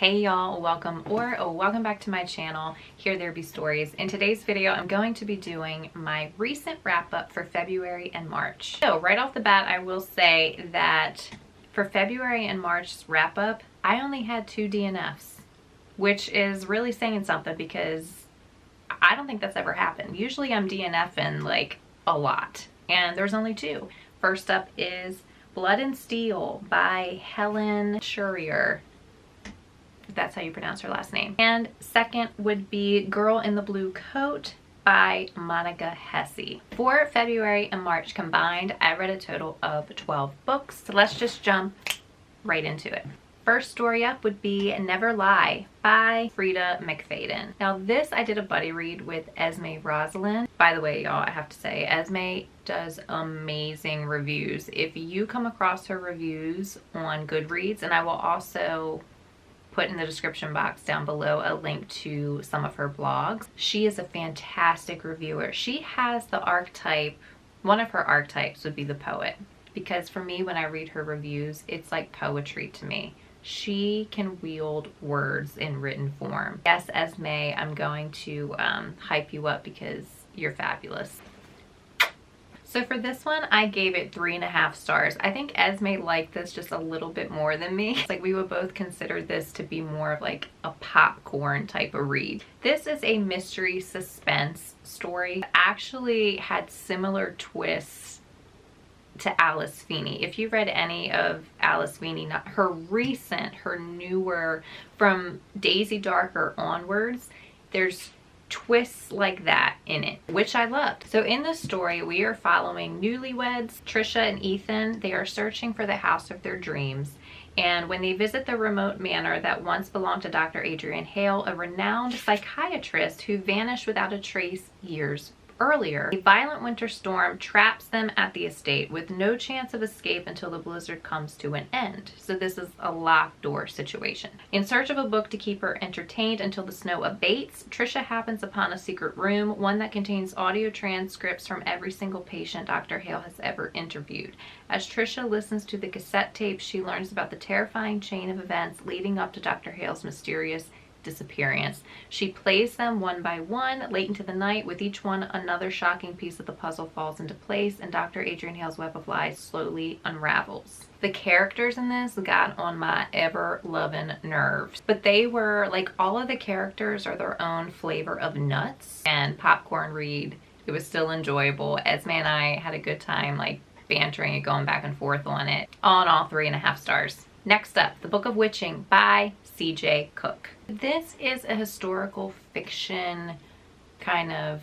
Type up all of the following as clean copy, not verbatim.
Hey y'all, welcome welcome back to my channel, Here There Be Stories. In today's video, I'm going to be doing my recent wrap up for February and March. So right off the bat, I will say that for February and March's wrap up, I only had 2 DNFs, which is really saying something because I don't think that's ever happened. Usually I'm DNFing like a lot, and there's only 2. First up is Blood and Steel by Helen Shurier, if that's how you pronounce her last name. And second would be Girl in the Blue Coat by Monica Hesse. For February and March combined, I read a total of 12 books. So let's just jump right into it. First story up would be Never Lie by Frida McFadden. Now this I did a buddy read with Esmay Rosalyne. By the way, y'all, I have to say, Esmay does amazing reviews. If you come across her reviews on Goodreads, and I will also put in the description box down below a link to some of her blogs. She is a fantastic reviewer. She has the archetype, one of her archetypes would be the poet, because for me, when I read her reviews, it's like poetry to me. She can wield words in written form. Yes, Esmay, I'm going to hype you up because you're fabulous. So for this one, I gave it 3.5 stars. I think Esmay liked this just a little bit more than me. It's like we would both consider this to be more of like a popcorn type of read. This is a mystery suspense story. Actually had similar twists to Alice Feeney. If you read any of Alice Feeney, not her newer, from Daisy Darker onwards, there's twists like that in it, which I loved. So in this story, we are following newlyweds, Trisha and Ethan. They are searching for the house of their dreams. And when they visit the remote manor that once belonged to Dr. Adrian Hale, a renowned psychiatrist who vanished without a trace years earlier, a violent winter storm traps them at the estate with no chance of escape until the blizzard comes to an end. So this is a locked door situation. In search of a book to keep her entertained until the snow abates, Trisha happens upon a secret room, one that contains audio transcripts from every single patient Dr. Hale has ever interviewed. As Trisha listens to the cassette tapes, she learns about the terrifying chain of events leading up to Dr. Hale's mysterious disappearance. She plays them one by one late into the night. With each one, another shocking piece of the puzzle falls into place and Dr. Adrian Hale's web of lies slowly unravels. The characters in this got on my ever-loving nerves, but they were like, all of the characters are their own flavor of nuts and popcorn read. It was still enjoyable. Esmay and I had a good time like bantering and going back and forth on it. All in all, 3.5 stars. Next up, The Book of Witching by C.J. Cook. This is a historical fiction kind of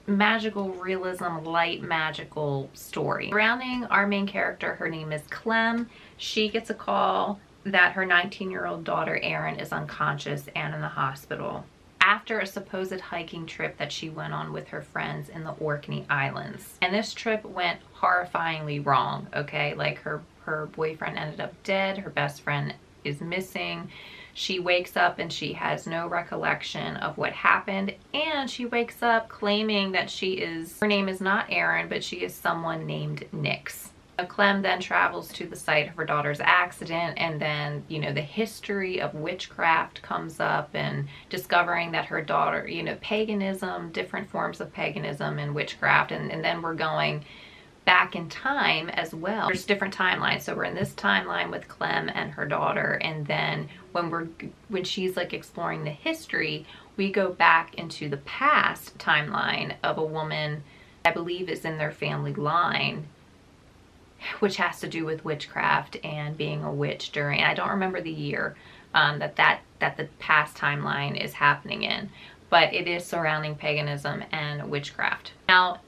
magical realism, light magical story. Surrounding our main character, her name is Clem. She gets a call that her 19-year-old daughter Erin is unconscious and in the hospital after a supposed hiking trip that she went on with her friends in the Orkney Islands. And this trip went horrifyingly wrong, okay? Like her boyfriend ended up dead, her best friend is missing. She wakes up and she has no recollection of what happened, and she wakes up claiming that her name is not Erin, but she is someone named Nix. Clem then travels to the site of her daughter's accident, and then, you know, the history of witchcraft comes up and discovering that her daughter, you know, paganism, different forms of paganism and witchcraft, and then we're going back in time as well. There's different timelines. So we're in this timeline with Clem and her daughter, and then when she's like exploring the history, we go back into the past timeline of a woman I believe is in their family line, which has to do with witchcraft and being a witch during, I don't remember the year that the past timeline is happening in, but it is surrounding paganism and witchcraft. Now,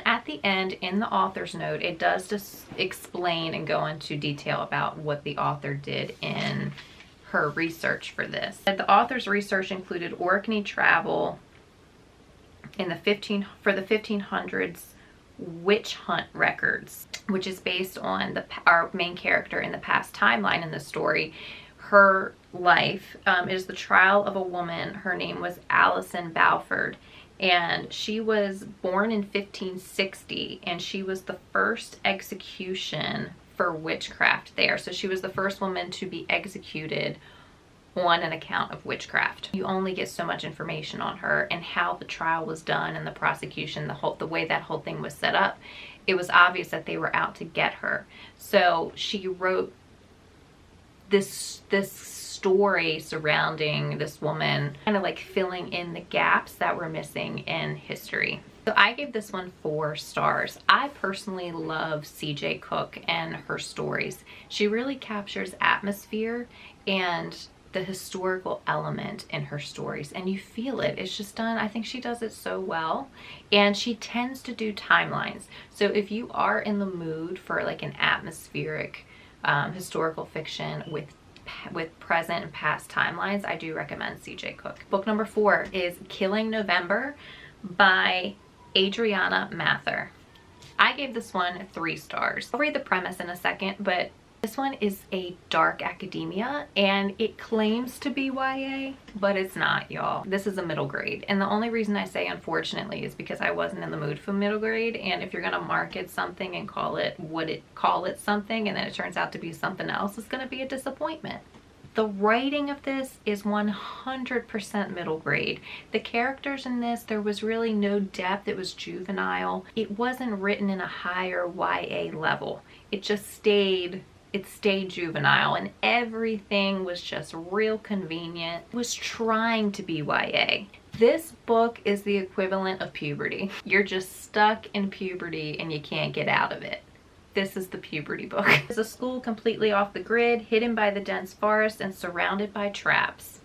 at the end, in the author's note, it does just explain and go into detail about what the author did in her research for this. The author's research included Orkney travel in the 1500s witch hunt records, which is based on our main character in the past timeline in the story. Her life is the trial of a woman. Her name was Alison Balford, and she was born in 1560, and she was the first execution for witchcraft there. So she was the first woman to be executed on an account of witchcraft. You only get so much information on her and how the trial was done and the prosecution, the way that whole thing was set up. It was obvious that they were out to get her. So she wrote this story surrounding this woman, kind of like filling in the gaps that were missing in history. So I gave this one 4 stars. I personally love CJ Cook and her stories. She really captures atmosphere and the historical element in her stories, and you feel it. It's just done, I think she does it so well. And she tends to do timelines. So if you are in the mood for like an atmospheric historical fiction with present and past timelines, I do recommend CJ Cook. Book number 4 is Killing November by Adriana Mather. I gave this one 3 stars. I'll read the premise in a second, but this one is a dark academia and it claims to be YA, but it's not, y'all. This is a middle grade. And the only reason I say unfortunately is because I wasn't in the mood for middle grade. And if you're gonna market something and call it something and then it turns out to be something else, it's gonna be a disappointment. The writing of this is 100% middle grade. The characters in this, there was really no depth. It was juvenile. It wasn't written in a higher YA level. It stayed juvenile, and everything was just real convenient. It was trying to be YA. This book is the equivalent of puberty. You're just stuck in puberty and you can't get out of it. This is the puberty book. It's a school completely off the grid, hidden by the dense forest and surrounded by traps.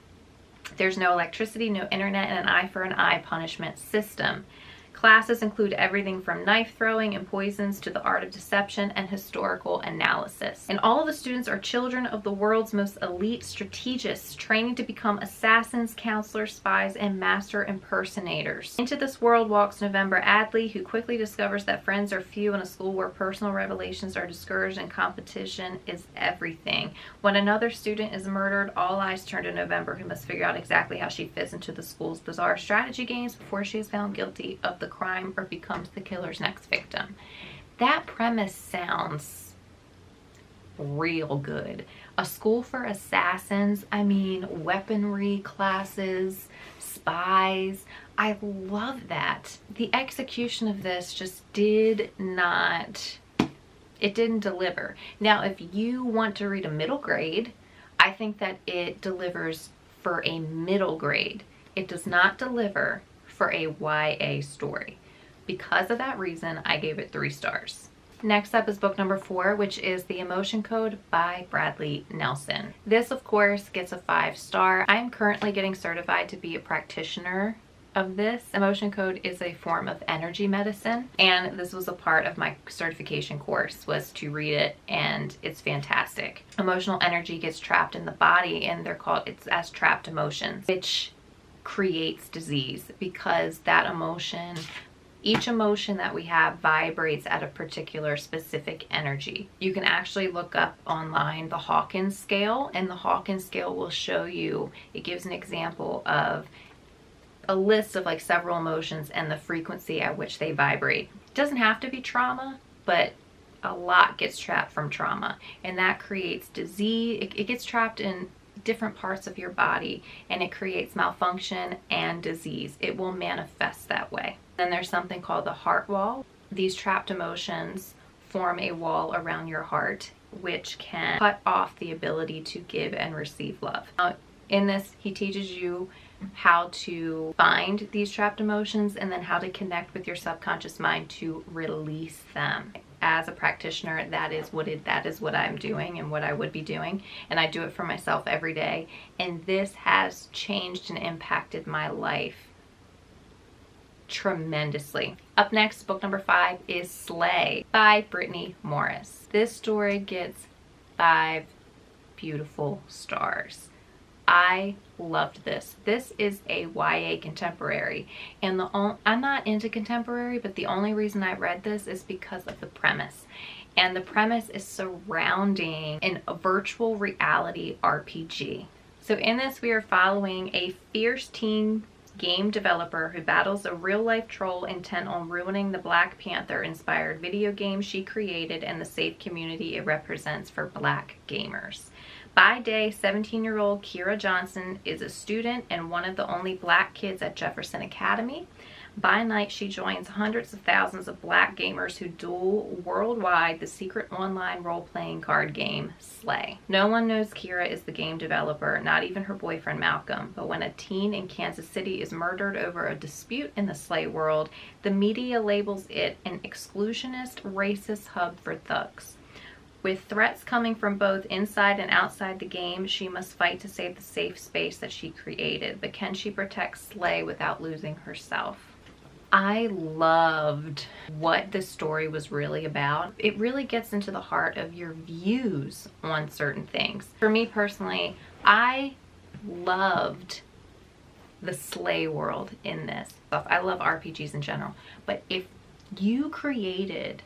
There's no electricity, no internet, and an eye for an eye punishment system. Classes include everything from knife throwing and poisons to the art of deception and historical analysis. And all of the students are children of the world's most elite strategists, training to become assassins, counselors, spies, and master impersonators. Into this world walks November Adley, who quickly discovers that friends are few in a school where personal revelations are discouraged and competition is everything. When another student is murdered, all eyes turn to November, who must figure out exactly how she fits into the school's bizarre strategy games before she is found guilty of the crime or becomes the killer's next victim. That premise sounds real good. A school for assassins, I mean, weaponry classes, spies. I love that. The execution of this just didn't deliver. Now, if you want to read a middle grade, I think that it delivers for a middle grade. It does not deliver for a YA story. Because of that reason, I gave it 3 stars. Next up is book number 4, which is The Emotion Code by Bradley Nelson. This, of course, gets a 5 star. I am currently getting certified to be a practitioner of this. Emotion Code is a form of energy medicine, and this was a part of my certification course, was to read it, and it's fantastic. Emotional energy gets trapped in the body, and it's as trapped emotions, which creates disease because that emotion, each emotion that we have vibrates at a particular specific energy. You can actually look up online the Hawkins scale, and the Hawkins scale will show you, it gives an example of a list of like several emotions and the frequency at which they vibrate. It doesn't have to be trauma, but a lot gets trapped from trauma, and that creates disease. It gets trapped in different parts of your body, and it creates malfunction and disease. It will manifest that way. Then there's something called the heart wall. These trapped emotions form a wall around your heart, which can cut off the ability to give and receive love. Now, in this, he teaches you how to find these trapped emotions and then how to connect with your subconscious mind to release them. As a practitioner, that is what I'm doing and what I would be doing, and I do it for myself every day, and this has changed and impacted my life tremendously. Up next, book number 5 is Slay by Brittany Morris. This story gets 5 beautiful stars. I loved this. This is a YA contemporary, and I'm not into contemporary, but the only reason I read this is because of the premise. And the premise is surrounding a virtual reality RPG. So in this, we are following a fierce teen game developer who battles a real-life troll intent on ruining the Black Panther-inspired video game she created and the safe community it represents for Black gamers. By day, 17-year-old Kira Johnson is a student and one of the only black kids at Jefferson Academy. By night, she joins hundreds of thousands of black gamers who duel worldwide the secret online role-playing card game, Slay. No one knows Kira is the game developer, not even her boyfriend Malcolm, but when a teen in Kansas City is murdered over a dispute in the Slay world, the media labels it an exclusionist, racist hub for thugs. With threats coming from both inside and outside the game, she must fight to save the safe space that she created. But can she protect Slay without losing herself? I loved what this story was really about. It really gets into the heart of your views on certain things. For me personally, I loved the Slay world in this. I love RPGs in general, but if you created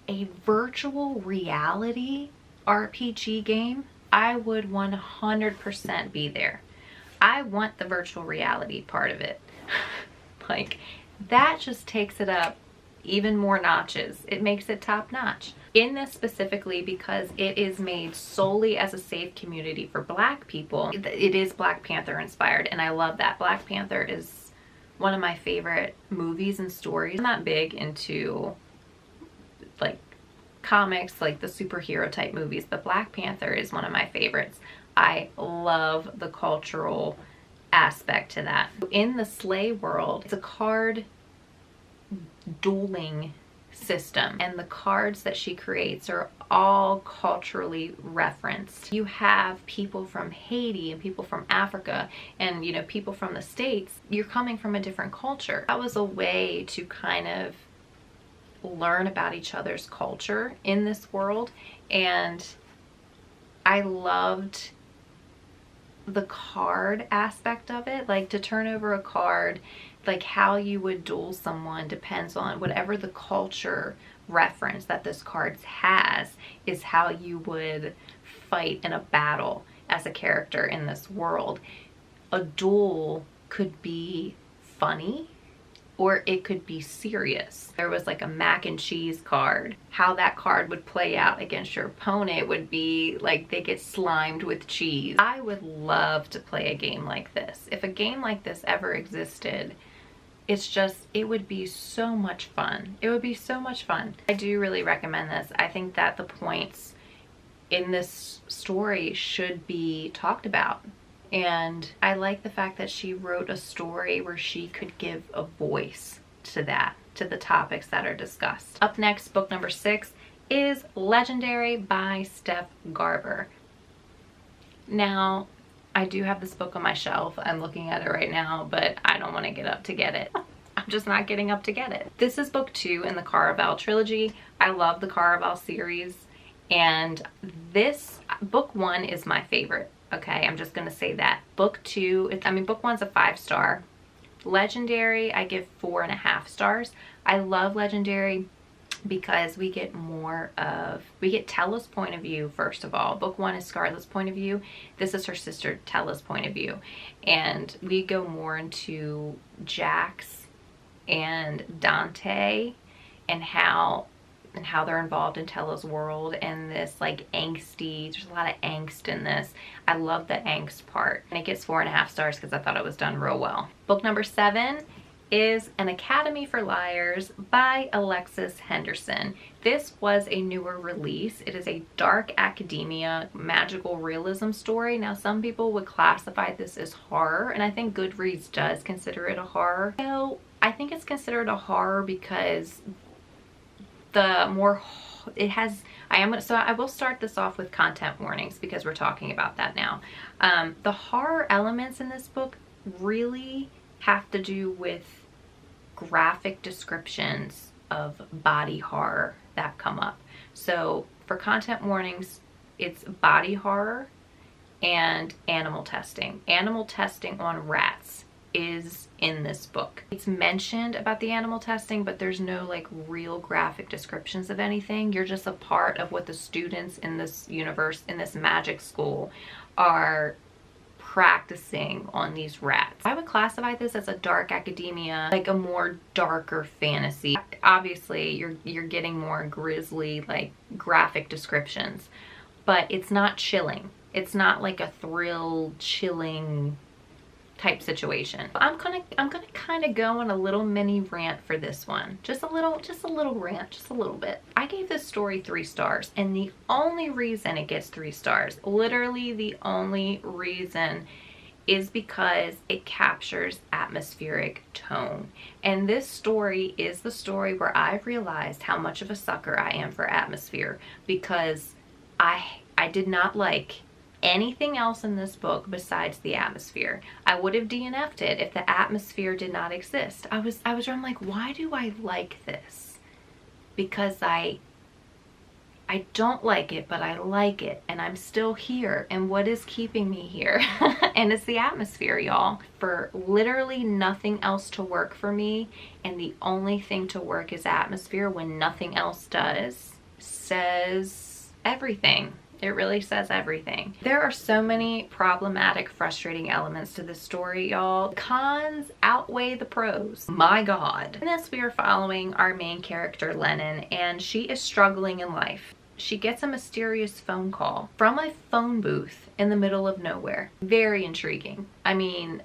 a virtual reality RPG game, I would 100% be there. I want the virtual reality part of it. Like, that just takes it up even more notches. It makes it top notch. In this specifically, because it is made solely as a safe community for black people, it is Black Panther inspired, and I love that. Black Panther is one of my favorite movies and stories. I'm not big into like comics, like the superhero type movies, but Black Panther is one of my favorites. I love the cultural aspect to that. In the Slay world, it's a card dueling system, and the cards that she creates are all culturally referenced. You have people from Haiti and people from Africa and, you know, people from the States. You're coming from a different culture. That was a way to kind of learn about each other's culture in this world, and I loved the card aspect of it. Like, to turn over a card, like how you would duel someone depends on whatever the culture reference that this card has, is how you would fight in a battle as a character in this world. A duel could be funny or it could be serious. There was like a mac and cheese card. How that card would play out against your opponent would be like they get slimed with cheese. I would love to play a game like this. If a game like this ever existed, it would be so much fun. It would be so much fun. I do really recommend this. I think that the points in this story should be talked about. And I like the fact that she wrote a story where she could give a voice to that, to the topics that are discussed. Up next, book number 6 is Legendary by Steph Garber. Now, I do have this book on my shelf. I'm looking at it right now, but I don't want to get up to get it. I'm just not getting up to get it. This is book 2 in the Caraval trilogy. I love the Caraval series, and this book 1 is my favorite. Okay, I'm just gonna say that. Book 2, book 1's a 5-star. Legendary, I give 4.5 stars. I love Legendary because we get Tella's point of view, first of all. Book 1 is Scarlett's point of view. This is her sister Tella's point of view. And we go more into Jax and Dante and how they're involved in Tella's world, and this like angsty, there's a lot of angst in this. I love the angst part. And it gets 4.5 stars because I thought it was done real well. Book number 7 is An Academy for Liars by Alexis Henderson. This was a newer release. It is a dark academia magical realism story. Now, some people would classify this as horror, and I think Goodreads does consider it a horror. So I think it's considered a horror because I will start this off with content warnings because we're talking about that now. The horror elements in this book really have to do with graphic descriptions of body horror that come up. So for content warnings, it's body horror and animal testing. Animal testing on rats is in this book. It's mentioned about the animal testing, but there's no like real graphic descriptions of anything. You're just a part of what the students in this universe, in this magic school, are practicing on these rats. I would classify this as a dark academia, like a more darker fantasy. Obviously, you're getting more grisly, like graphic descriptions, but it's not chilling. It's not like a thrill chilling type situation. I'm gonna kind of go on a little mini rant for this one. Just a little rant, just a little bit. I gave this story 3 stars, and the only reason it gets 3 stars, literally the only reason, is because it captures atmospheric tone. And this story is the story where I've realized how much of a sucker I am for atmosphere, because I did not like anything else in this book besides the atmosphere. I would have DNF'd it if the atmosphere did not exist. I'm like, why do I like this? Because I don't like it, but I like it, and I'm still here. And what is keeping me here? And it's the atmosphere, y'all. For literally nothing else to work for me, and the only thing to work is atmosphere when nothing else does, says everything. It really says everything. There are so many problematic, frustrating elements to this story, y'all. The cons outweigh the pros. My God. In this, we are following our main character, Lennon, and she is struggling in life. She gets a mysterious phone call from a phone booth in the middle of nowhere. Very intriguing. I mean,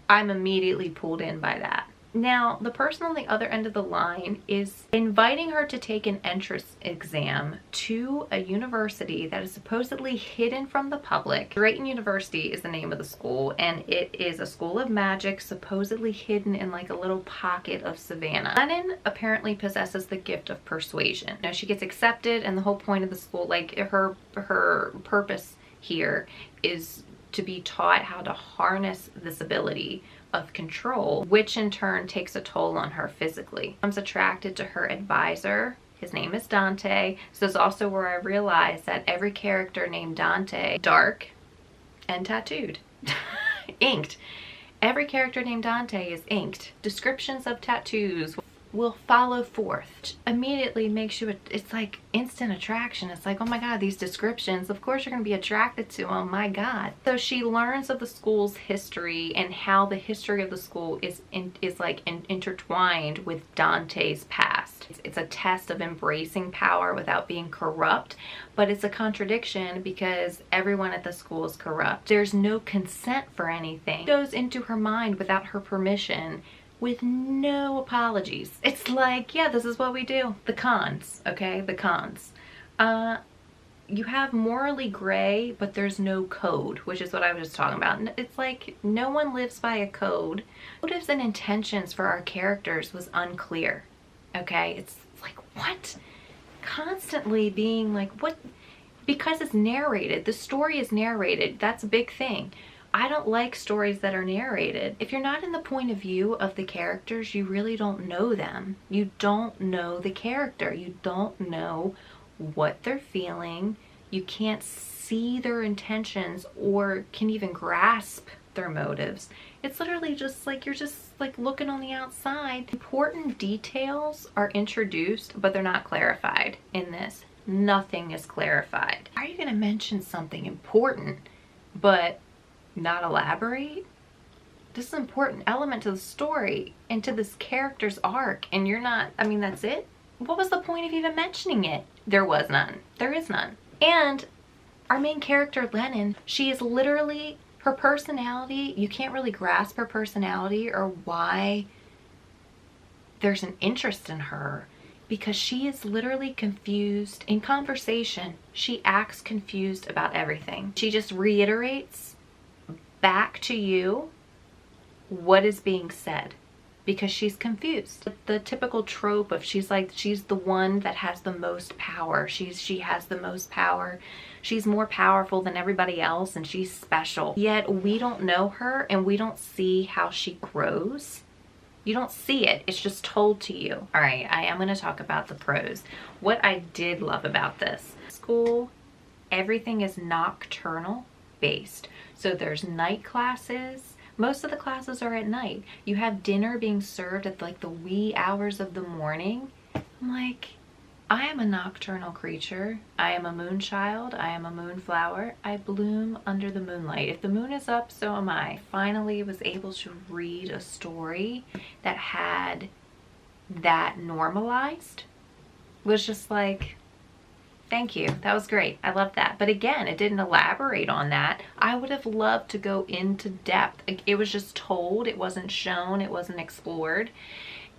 I'm immediately pulled in by that. Now, the person on the other end of the line is inviting her to take an entrance exam to a university that is supposedly hidden from the public. Drayton University is the name of the school, and it is a school of magic supposedly hidden in like a little pocket of Savannah. Lennon apparently possesses the gift of persuasion. Now, she gets accepted, and the whole point of the school, like her purpose here, is to be taught how to harness this ability of control, which in turn takes a toll on her physically. Becomes attracted to her advisor. His name is Dante. So this is also where I realized that every character named Dante, dark and tattooed, inked. Every character named Dante is inked. Descriptions of tattoos will follow forth. Immediately makes you, it's like instant attraction. It's like, oh my God, these descriptions, of course you're going to be attracted to them, my God. So she learns of the school's history and how the history of the school is intertwined with Dante's past. It's a test of embracing power without being corrupt, but it's a contradiction because everyone at the school is corrupt. There's no consent for anything. It goes into her mind without her permission, with no apologies. It's like, yeah, this is what we do. The cons, okay? The cons. You have morally gray, but there's no code, which is what I was just talking about. It's like no one lives by a code. Motives and intentions for our characters was unclear, okay? It's like, what? Constantly being like, what? Because it's narrated. The story is narrated. That's a big thing. I don't like stories that are narrated. If you're not in the point of view of the characters, you really don't know them. You don't know the character. You don't know what they're feeling. You can't see their intentions or can even grasp their motives. It's literally just like you're just like looking on the outside. Important details are introduced, but they're not clarified in this. Nothing is clarified. How are you going to mention something important, but not elaborate? This is an important element to the story and to this character's arc, and you're not, I mean, that's it? What was the point of even mentioning it? There was none. There is none. And our main character, Lennon, she is literally, her personality, you can't really grasp her personality or why there's an interest in her, because she is literally confused. In conversation, she acts confused about everything. She just reiterates back to you what is being said because she's confused. The typical trope of she's the one that has the most power. She has the most power. She's more powerful than everybody else and she's special. Yet we don't know her and we don't see how she grows. You don't see it. It's just told to you. All right, I am going to talk about the pros. What I did love about this school, everything is nocturnal based. So there's night classes. Most of the classes are at night. You have dinner being served at like the wee hours of the morning. I'm like, I am a nocturnal creature. I am a moon child. I am a moonflower. I bloom under the moonlight. If the moon is up, so am I. Finally was able to read a story that had that normalized. Was just like, Thank you. That was great. I love that. But again, it didn't elaborate on that. I would have loved to go into depth. It was just told. It wasn't shown. It wasn't explored.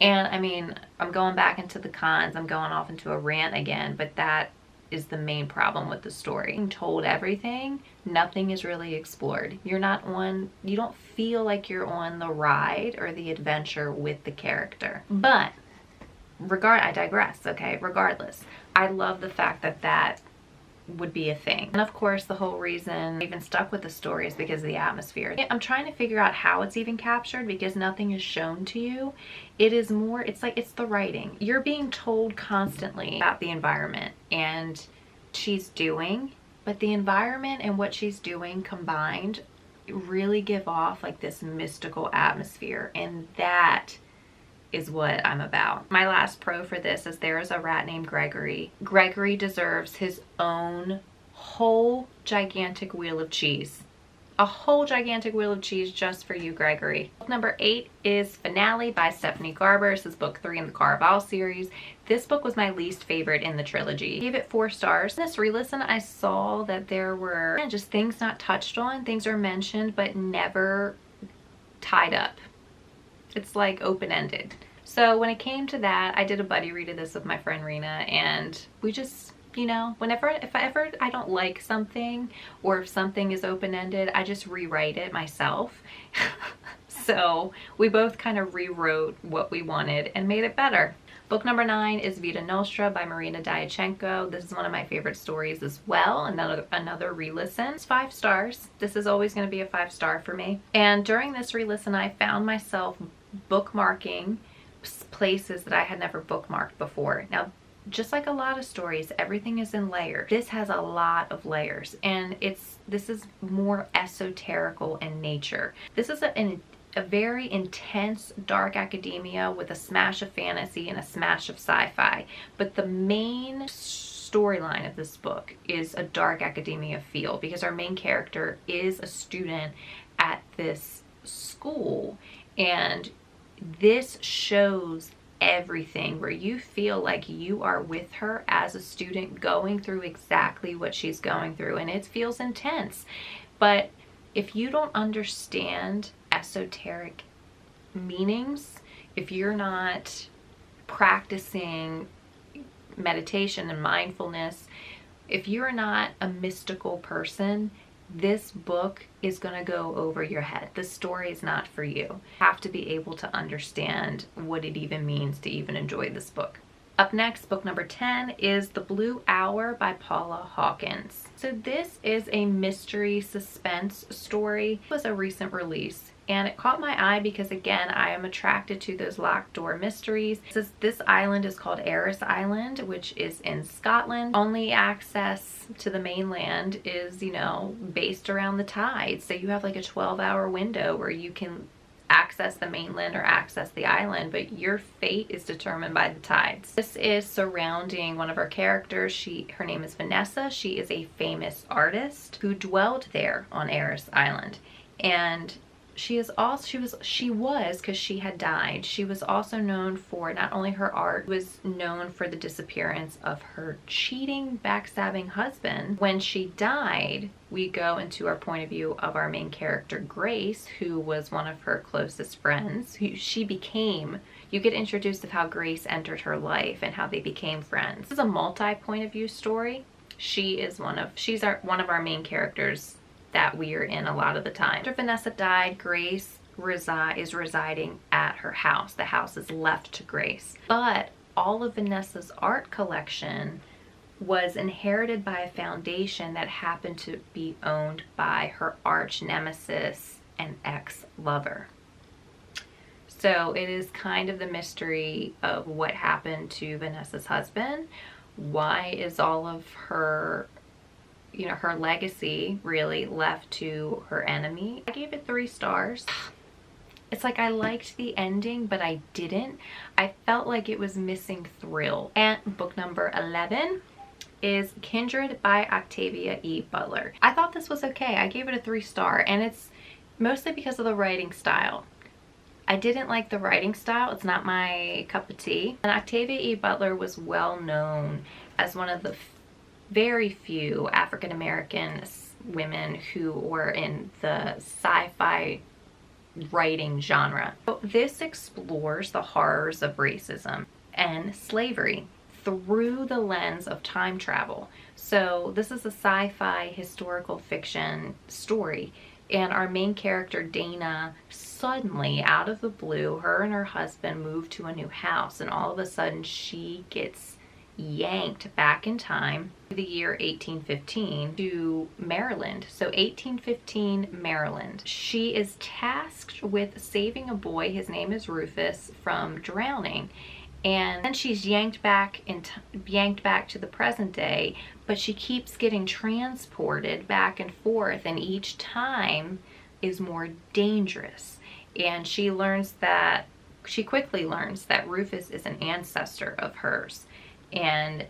And I mean, I'm going back into the cons. I'm going off into a rant again, but that is the main problem with the story. Being told everything, nothing is really explored. You don't feel like you're on the ride or the adventure with the character. But I digress, okay? Regardless, I love the fact that that would be a thing. And of course, the whole reason I even stuck with the story is because of the atmosphere. I'm trying to figure out how it's even captured because nothing is shown to you. It is more, it's like, it's the writing. You're being told constantly about the environment and she's doing, but the environment and what she's doing combined really give off like this mystical atmosphere, and that is what I'm about. My last pro for this is there is a rat named Gregory. Gregory deserves his own whole gigantic wheel of cheese. A whole gigantic wheel of cheese just for you, Gregory. Book number 8 is Finale by Stephanie Garber. This is book 3 in the Caraval series. This book was my least favorite in the trilogy. I gave it 4 stars. In this re-listen, I saw that there were just things not touched on. Things are mentioned, but never tied up. It's like open-ended. So when it came to that, I did a buddy read of this with my friend Rena, and we just, you know, if I don't like something, or if something is open-ended, I just rewrite it myself. So we both kind of rewrote what we wanted and made it better. Book number 9 is Vita Nostra by Marina Diachenko. This is one of my favorite stories as well. Another re-listen. It's 5 stars. This is always going to be a 5-star for me. And during this re-listen, I found myself bookmarking places that I had never bookmarked before. Now, just like a lot of stories, everything is in layers. This has a lot of layers, and this is more esoterical in nature. This is a very intense dark academia with a smash of fantasy and a smash of sci-fi. But the main storyline of this book is a dark academia feel because our main character is a student at this school, and this shows everything where you feel like you are with her as a student going through exactly what she's going through, and it feels intense. But if you don't understand esoteric meanings, if you're not practicing meditation and mindfulness, if you're not a mystical person, this book is going to go over your head. The story is not for you. You have to be able to understand what it even means to even enjoy this book. Up next, book number 10 is The Blue Hour by Paula Hawkins. So this is a mystery suspense story. It was a recent release, and it caught my eye because, again, I am attracted to those locked door mysteries. This island is called Eris Island, which is in Scotland. Only access to the mainland is, you know, based around the tides. So you have like a 12-hour window where you can access the mainland or access the island, but your fate is determined by the tides. This is surrounding one of our characters. Her name is Vanessa. She is a famous artist who dwelled there on Eris Island, and she was, because she had died, she was also known for not only her art, was known for the disappearance of her cheating, backstabbing husband. When she died, we go into our point of view of our main character, Grace, who was one of her closest friends. You get introduced of how Grace entered her life and how they became friends. This is a multi-point of view story. She's one of our main characters that we are in a lot of the time. After Vanessa died, Grace is residing at her house. The house is left to Grace. But all of Vanessa's art collection was inherited by a foundation that happened to be owned by her arch nemesis and ex-lover. So it is kind of the mystery of what happened to Vanessa's husband. Why is all of her, you know, her legacy really left to her enemy? I gave it 3 stars. It's like I liked the ending, but I didn't. I felt like it was missing thrill. And book number 11 is Kindred by Octavia E. Butler. I thought this was okay. I gave it a 3-star, and it's mostly because of the writing style. I didn't like the writing style. It's not my cup of tea. And Octavia E. Butler was well known as one of the very few African American women who were in the sci-fi writing genre. So this explores the horrors of racism and slavery through the lens of time travel. So this is a sci-fi historical fiction story, and our main character Dana, suddenly out of the blue, her and her husband move to a new house, and all of a sudden she gets yanked back in time to the year 1815 to Maryland. So 1815 Maryland. She is tasked with saving a boy, his name is Rufus, from drowning. And then she's yanked back to the present day, but she keeps getting transported back and forth, and each time is more dangerous. And she quickly learns that Rufus is an ancestor of hers, and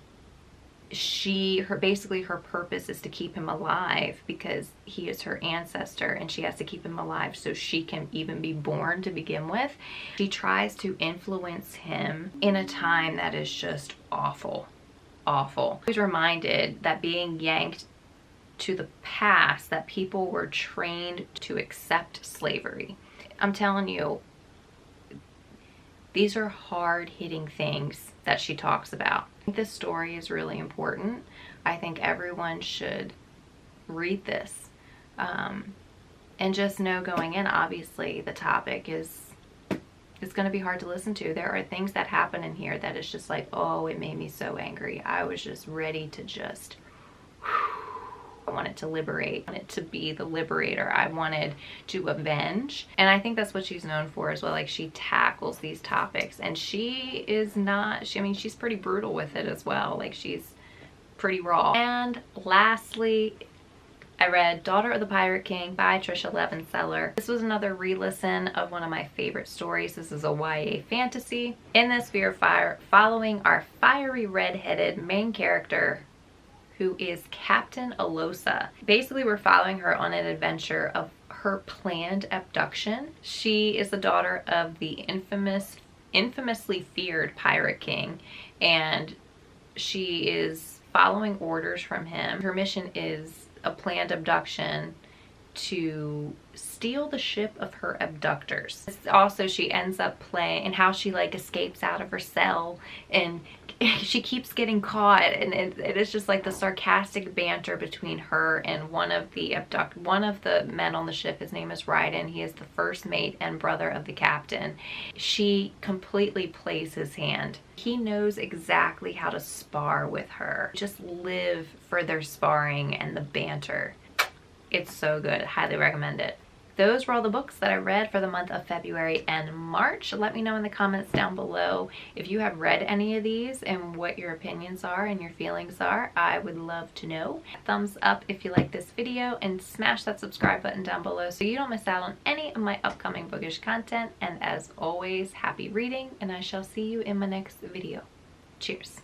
basically her purpose is to keep him alive because he is her ancestor, and she has to keep him alive so she can even be born to begin with. She tries to influence him in a time that is just awful. I was reminded that being yanked to the past, that people were trained to accept slavery. I'm telling you, these are hard-hitting things that she talks about. I think this story is really important. I think everyone should read this. And just know going in, obviously, the topic is going to be hard to listen to. There are things that happen in here that is just like, oh, it made me so angry. I was just ready to just... I wanted to liberate. I wanted to be the liberator. I wanted to avenge. And I think that's what she's known for as well. Like, she tackles these topics, and she is not, I mean, she's pretty brutal with it as well. Like, she's pretty raw. And lastly, I read Daughter of the Pirate King by Trisha Levenseller. This was another re-listen of one of my favorite stories. This is a YA fantasy. In this, we are following our fiery red-headed main character, who is Captain Alosa. Basically, we're following her on an adventure of her planned abduction. She is the daughter of the infamously feared Pirate King, and she is following orders from him. Her mission is a planned abduction to steal the ship of her abductors. Also, she ends up playing, and how she like escapes out of her cell, and she keeps getting caught, and it is just like the sarcastic banter between her and one of the men on the ship. His name is Ryden. He is the first mate and brother of the captain. She completely plays his hand. He knows exactly how to spar with her. Just live for their sparring and the banter. It's so good. Highly recommend it. Those were all the books that I read for the month of February and March. Let me know in the comments down below if you have read any of these and what your opinions are and your feelings are. I would love to know. Thumbs up if you like this video, and smash that subscribe button down below so you don't miss out on any of my upcoming bookish content. And as always, happy reading, and I shall see you in my next video. Cheers.